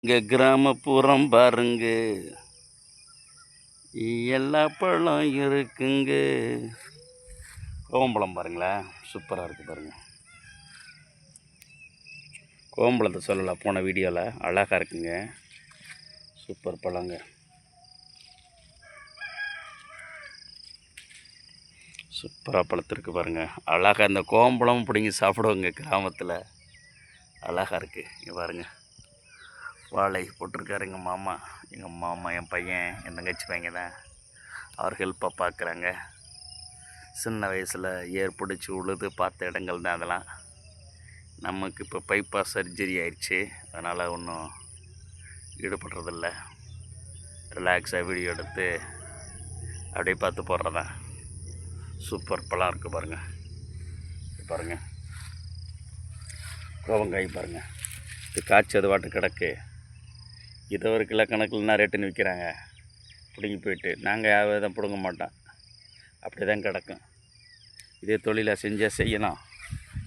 இங்க கிராமப்புறம் பாருங்க, எல்லா பழம் இருக்குங்க. கோவம்பழம் பாருங்களேன், சூப்பராக இருக்குது பாருங்கள். கோவம்பழத்தை சொல்லலை போன வீடியோவில், அழகாக இருக்குங்க, சூப்பர் பழங்க. சூப்பராக பழத்திருக்கு பாருங்கள். அழகாக இந்த கோவம்பழம் பிடிங்கி சாப்பிடுவோங்க கிராமத்தில், அழகாக இருக்குது. இங்கே பாருங்கள், வாழை போட்டிருக்காரு எங்கள் மாமா, என் பையன், என் தங்கச்சி பையன் தான். அவர் ஹெல்ப்பாக பார்க்குறாங்க. சின்ன வயசில் ஏர் பிடிச்சி உழுது பார்த்த இடங்கள் தான் அதெல்லாம். நமக்கு இப்போ பைபாஸ் சர்ஜரி ஆயிடுச்சு, அதனால் ஒன்றும் ஈடுபடுறதில்ல. ரிலாக்ஸாக வீடியோ எடுத்து அப்படியே பார்த்து போடுறதான். சூப்பர் பழம் இருக்குது பாருங்கள். பாருங்கள், கோவங்காய் பாருங்கள், இது காய்ச்சி அது வாட்டு கிடக்கு. இதை ஒரு கிலோ கணக்கில் என்ன ரேட்டுன்னு விற்கிறாங்க. பிடுங்கி போயிட்டு நாங்கள் யாரும் தான் பிடுங்க மாட்டோம், அப்படி தான் கிடக்கும். இதே தொழிலை செஞ்சால் செய்யணும்.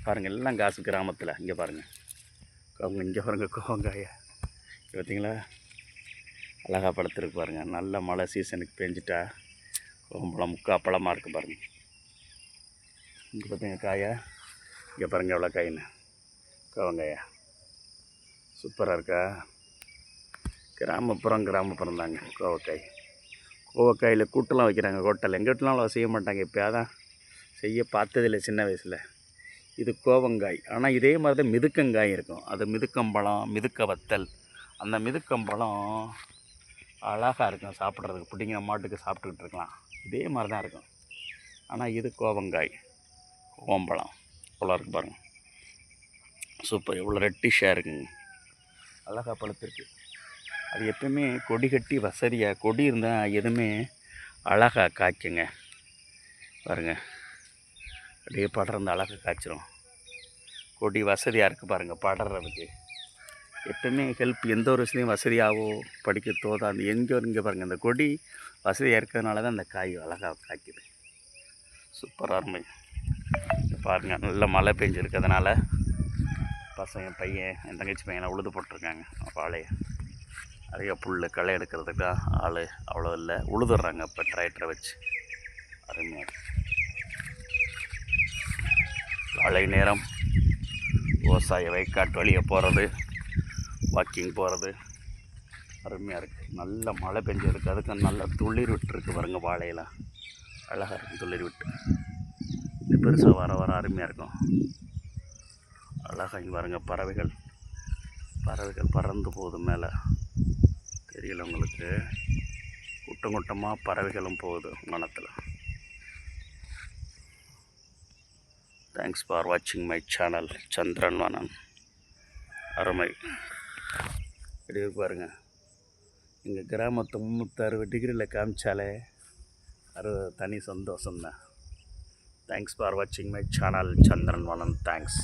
பாருங்கள், எல்லாம் காசு கிராமத்தில். இங்கே பாருங்கள், இங்கே பாருங்கள் கோவங்காயை பார்த்தீங்களா, அழகாக படுத்துருக்கு பாருங்கள். நல்ல மழை சீசனுக்கு பெஞ்சிட்டா கோவம்பழம் முக்காப்பழமாக இருக்குது பாருங்கள். இங்கே பார்த்தீங்க காயை, இங்கே பாருங்கள் எவ்வளோ காயின்னு. கோவங்காயா சூப்பராக இருக்கா. கிராமப்புறம் தாங்க கோவக்காயில் கூட்டெல்லாம் வைக்கிறாங்க. ஹோட்டல் எங்கள் வீட்டிலாம் அவ்வளோ செய்ய மாட்டாங்க, இப்போ தான் செய்ய பார்த்ததில்லை சின்ன வயசில். இது கோவங்காய். ஆனால் இதே மாதிரி தான் மிதுக்கங்காய் இருக்கும். அது மிதுக்கம்பழம், மிதுக்க வத்தல். அந்த மிதுக்கம்பழம் அழகாக இருக்கும் சாப்பிட்றதுக்கு, பிடிங்கிற மாட்டுக்கு சாப்பிட்டுக்கிட்டு இருக்கலாம். இதே மாதிரி தான் இருக்கும். ஆனால் இது கோவங்காய், கோவம்பழம் அவ்வளோ இருக்குது பாருங்கள். சூப்பர், எவ்வளோ ரெட்டிஷாக இருக்குங்க, அழகாக பழுத்திருக்கு. அது எப்பவுமே கொடி கட்டி வசதியாக, கொடி இருந்தால் எதுவுமே அழகாக காய்க்குங்க பாருங்கள். அப்படியே படர்ந்து அழகாக காய்ச்சிரும். கொடி வசதியாக இருக்குது பாருங்கள் படர்றதுக்கு. எப்பவுமே ஹெல்ப் எந்த ஒரு விஷயத்தையும் வசதியாகவோ படிக்க தோதா அந்த எங்கே இங்கே பாருங்கள், இந்த கொடி வசதியாக இருக்கிறதுனால தான் அந்த காய் அழகாக காய்க்குது. சூப்பராக அருமை. பாருங்கள், நல்ல மழை பெஞ்சிருக்கிறதுனால பசங்க, பையன், என் தங்கச்சி பையனை உழுது போட்டிருக்காங்க வாழையை. நிறைய புல் களை எடுக்கிறதுக்கு ஆள் அவ்வளோ இல்லை, உழுதுடுறாங்க இப்போ டிராக்டரை வச்சு. அருமையாக காலை நேரம் விவசாய வயக்காட்டு வழியை போகிறது, வாக்கிங் போகிறது அருமையாக இருக்குது. நல்ல மழை பெஞ்சிருக்கு, அதுக்கு நல்ல துளிர் விட்டுருக்கு பாருங்கள். வாழையெல்லாம் அழகாக இருக்கும், துளிர் விட்டு இது பெருசாக வர வர அருமையாக இருக்கும். அழகாக இங்கே பாருங்கள், பறவைகள் பறந்து போகுது மேலே, தெரியல உங்களுக்கு, கூட்டம் கூட்டமாக பறவைகளும் போகுது வனத்தில். தேங்க்ஸ் ஃபார் வாட்சிங் மை சேனல் சந்திரன் வனம். அருமை. இப்படி பாருங்கள், எங்கள் கிராமத்தை 360 டிகிரியில் காமிச்சாலே தனி சந்தோஷம்தான். தேங்க்ஸ் ஃபார் வாட்சிங் மை சேனல் சந்திரன் வனம். தேங்க்ஸ்.